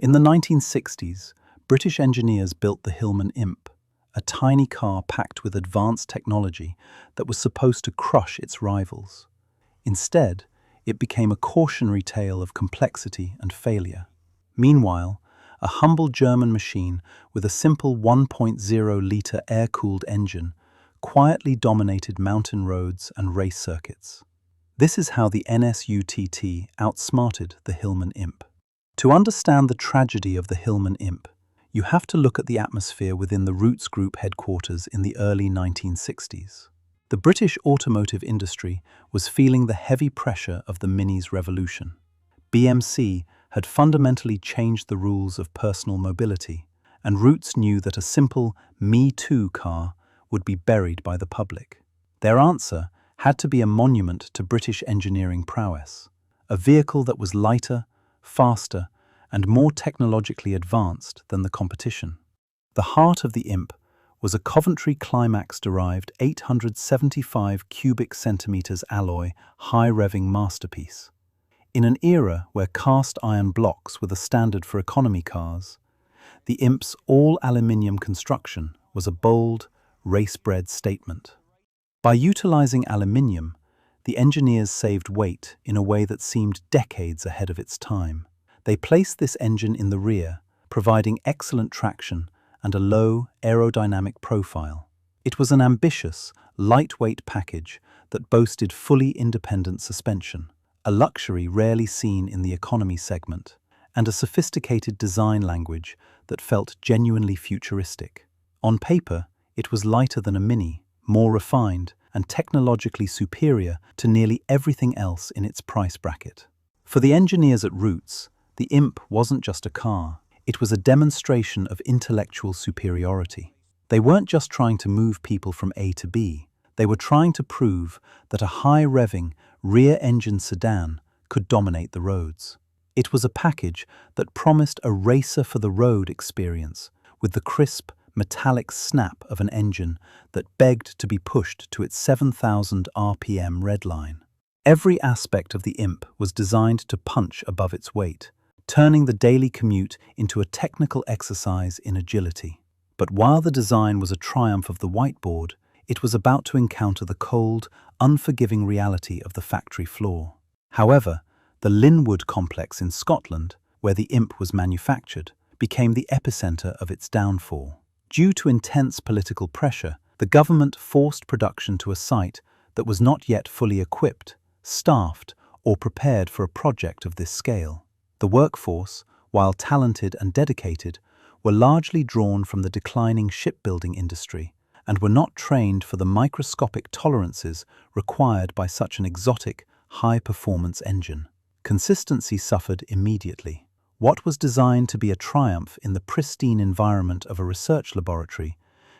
In the 1960s, British engineers built the Hillman Imp, a tiny car packed with advanced technology that was supposed to crush its rivals. Instead, it became a cautionary tale of complexity and failure. Meanwhile, a humble German machine with a simple 1.0-litre air-cooled engine quietly dominated mountain roads and race circuits. This is how the NSU TT outsmarted the Hillman Imp. To understand the tragedy of the Hillman Imp, you have to look at the atmosphere within the Roots Group headquarters in the early 1960s. The British automotive industry was feeling the heavy pressure of the Mini's revolution. BMC had fundamentally changed the rules of personal mobility, and Roots knew that a simple Me Too car would be buried by the public. Their answer had to be a monument to British engineering prowess, a vehicle that was lighter, faster, and more technologically advanced than the competition. The heart of the Imp was a Coventry Climax-derived 875 cubic centimeters alloy high-revving masterpiece. In an era where cast iron blocks were the standard for economy cars, the Imp's all-aluminium construction was a bold, race-bred statement. By utilizing aluminium, the engineers saved weight in a way that seemed decades ahead of its time. They placed this engine in the rear, providing excellent traction and a low aerodynamic profile. It was an ambitious, lightweight package that boasted fully independent suspension, a luxury rarely seen in the economy segment, and a sophisticated design language that felt genuinely futuristic. On paper, it was lighter than a Mini, more refined, and technologically superior to nearly everything else in its price bracket. For the engineers at Roots, the Imp wasn't just a car, it was a demonstration of intellectual superiority. They weren't just trying to move people from A to B, they were trying to prove that a high-revving, rear-engine sedan could dominate the roads. It was a package that promised a racer-for-the-road experience, with the crisp, metallic snap of an engine that begged to be pushed to its 7,000 RPM redline. Every aspect of the Imp was designed to punch above its weight, turning the daily commute into a technical exercise in agility. But while the design was a triumph of the whiteboard, it was about to encounter the cold, unforgiving reality of the factory floor. However, the Linwood complex in Scotland, where the Imp was manufactured, became the epicenter of its downfall. Due to intense political pressure, the government forced production to a site that was not yet fully equipped, staffed, or prepared for a project of this scale. The workforce, while talented and dedicated, were largely drawn from the declining shipbuilding industry and were not trained for the microscopic tolerances required by such an exotic, high-performance engine. Consistency suffered immediately. What was designed to be a triumph in the pristine environment of a research laboratory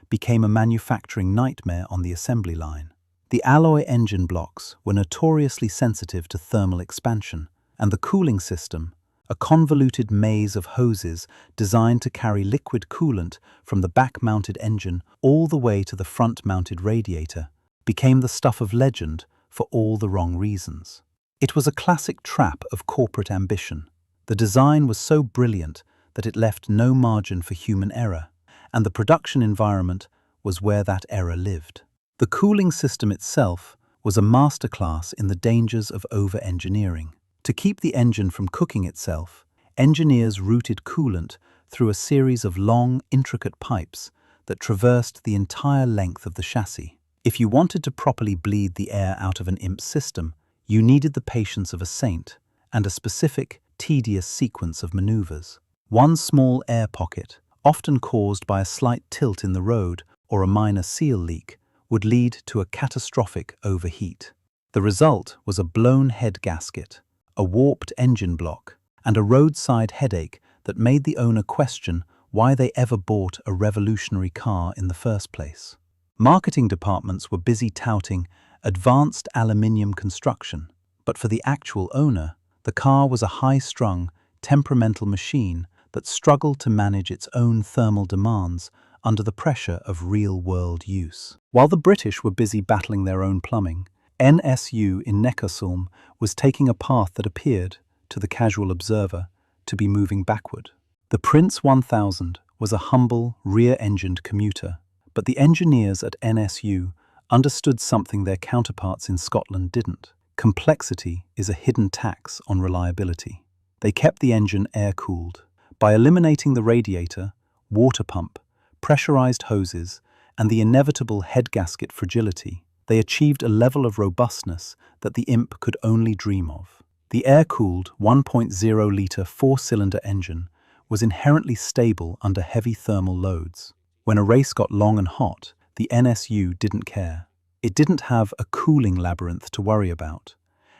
became a manufacturing nightmare on the assembly line. The alloy engine blocks were notoriously sensitive to thermal expansion, and the cooling system, a convoluted maze of hoses designed to carry liquid coolant from the back-mounted engine all the way to the front-mounted radiator, became the stuff of legend for all the wrong reasons. It was a classic trap of corporate ambition. The design was so brilliant that it left no margin for human error, and the production environment was where that error lived. The cooling system itself was a masterclass in the dangers of over-engineering. To keep the engine from cooking itself, engineers routed coolant through a series of long, intricate pipes that traversed the entire length of the chassis. If you wanted to properly bleed the air out of an Imp system, you needed the patience of a saint and a specific, tedious sequence of maneuvers. One small air pocket, often caused by a slight tilt in the road or a minor seal leak, would lead to a catastrophic overheat. The result was a blown head gasket, a warped engine block, and a roadside headache that made the owner question why they ever bought a revolutionary car in the first place. Marketing departments were busy touting advanced aluminium construction, but for the actual owner, the car was a high-strung, temperamental machine that struggled to manage its own thermal demands under the pressure of real-world use. While the British were busy battling their own plumbing, NSU in Neckarsulm was taking a path that appeared, to the casual observer, to be moving backward. The Prince 1000 was a humble, rear-engined commuter, but the engineers at NSU understood something their counterparts in Scotland didn't. Complexity is a hidden tax on reliability. They kept the engine air-cooled. By eliminating the radiator, water pump, pressurized hoses, and the inevitable head gasket fragility, they achieved a level of robustness that the Imp could only dream of. The air-cooled 1.0-litre four-cylinder engine was inherently stable under heavy thermal loads. When a race got long and hot, the NSU didn't care. It didn't have a cooling labyrinth to worry about,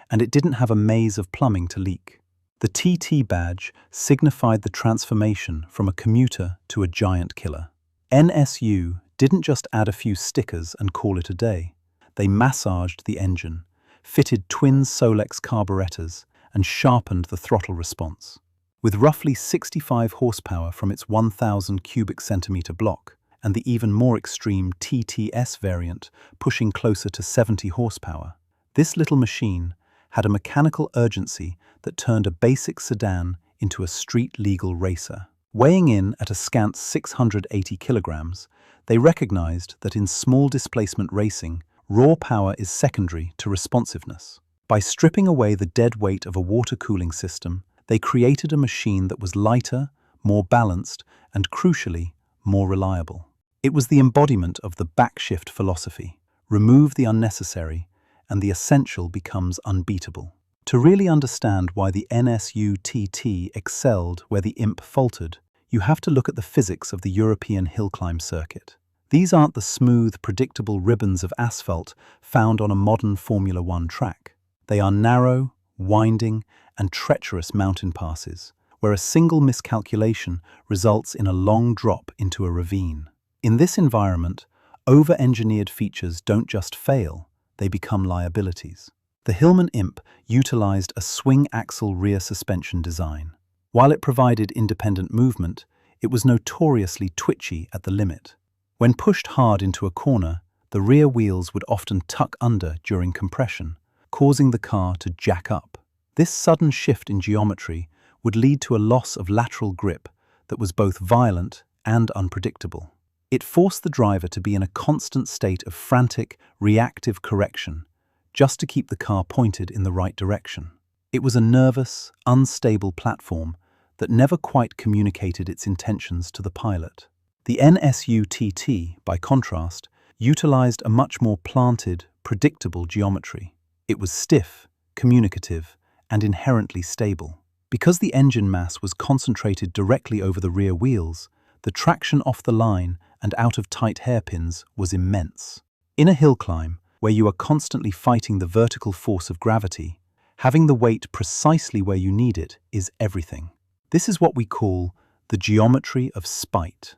and it didn't have a maze of plumbing to leak. The TT badge signified the transformation from a commuter to a giant killer. NSU didn't just add a few stickers and call it a day. They massaged the engine, fitted twin Solex carburetors, and sharpened the throttle response. With roughly 65 horsepower from its 1,000 cubic centimeter block, and the even more extreme TTS variant pushing closer to 70 horsepower, this little machine had a mechanical urgency that turned a basic sedan into a street-legal racer. Weighing in at a scant 680 kilograms, they recognized that in small displacement racing, raw power is secondary to responsiveness. By stripping away the dead weight of a water cooling system, they created a machine that was lighter, more balanced, and crucially, more reliable. It was the embodiment of the backshift philosophy. Remove the unnecessary, and the essential becomes unbeatable. To really understand why the NSU TT excelled where the Imp faltered, you have to look at the physics of the European hill climb circuit. These aren't the smooth, predictable ribbons of asphalt found on a modern Formula One track. They are narrow, winding, and treacherous mountain passes, where a single miscalculation results in a long drop into a ravine. In this environment, over-engineered features don't just fail, they become liabilities. The Hillman Imp utilized a swing-axle rear suspension design. While it provided independent movement, it was notoriously twitchy at the limit. When pushed hard into a corner, the rear wheels would often tuck under during compression, causing the car to jack up. This sudden shift in geometry would lead to a loss of lateral grip that was both violent and unpredictable. It forced the driver to be in a constant state of frantic, reactive correction, just to keep the car pointed in the right direction. It was a nervous, unstable platform that never quite communicated its intentions to the pilot. The NSU TT, by contrast, utilized a much more planted, predictable geometry. It was stiff, communicative, and inherently stable. Because the engine mass was concentrated directly over the rear wheels, the traction off the line and out of tight hairpins was immense. In a hill climb, where you are constantly fighting the vertical force of gravity, having the weight precisely where you need it is everything. This is what we call the geometry of spite.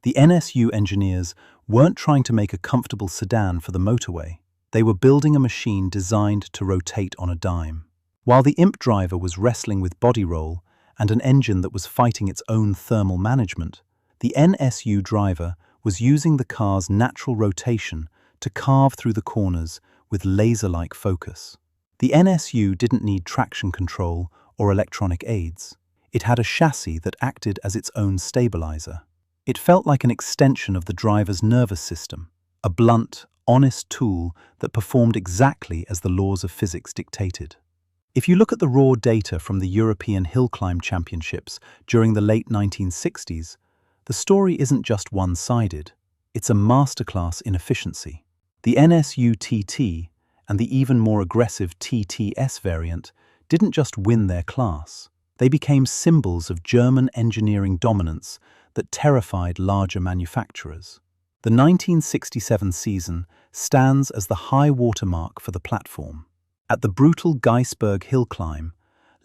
The NSU engineers weren't trying to make a comfortable sedan for the motorway. They were building a machine designed to rotate on a dime. While the Imp driver was wrestling with body roll and an engine that was fighting its own thermal management, the NSU driver was using the car's natural rotation to carve through the corners with laser-like focus. The NSU didn't need traction control or electronic aids. It had a chassis that acted as its own stabilizer. It felt like an extension of the driver's nervous system, a blunt, honest tool that performed exactly as the laws of physics dictated. If you look at the raw data from the European Hill Climb Championships during the late 1960s, the story isn't just one-sided. It's a masterclass in efficiency. The NSU TT and the even more aggressive TTS variant didn't just win their class. They became symbols of German engineering dominance that terrified larger manufacturers. The 1967 season stands as the high watermark for the platform. At the brutal Geisberg hill climb,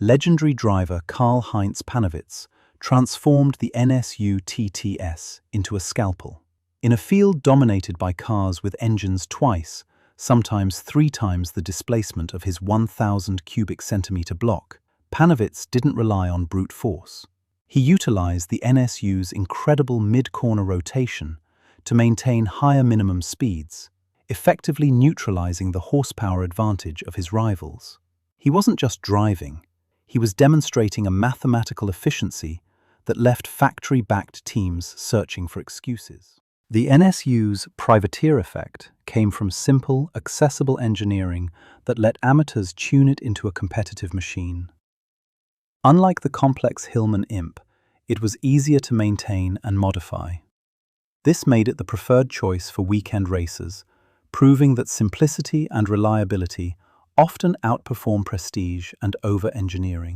legendary driver Karl-Heinz Panewitz transformed the NSU TTS into a scalpel. In a field dominated by cars with engines twice, sometimes 3 times the displacement of his 1,000 cubic centimeter block, Panewitz didn't rely on brute force. He utilized the NSU's incredible mid-corner rotation to maintain higher minimum speeds, effectively neutralizing the horsepower advantage of his rivals. He wasn't just driving, he was demonstrating a mathematical efficiency that left factory-backed teams searching for excuses. The NSU's privateer effect came from simple, accessible engineering that let amateurs tune it into a competitive machine. Unlike the complex Hillman Imp, it was easier to maintain and modify. This made it the preferred choice for weekend racers, proving that simplicity and reliability often outperform prestige and over-engineering.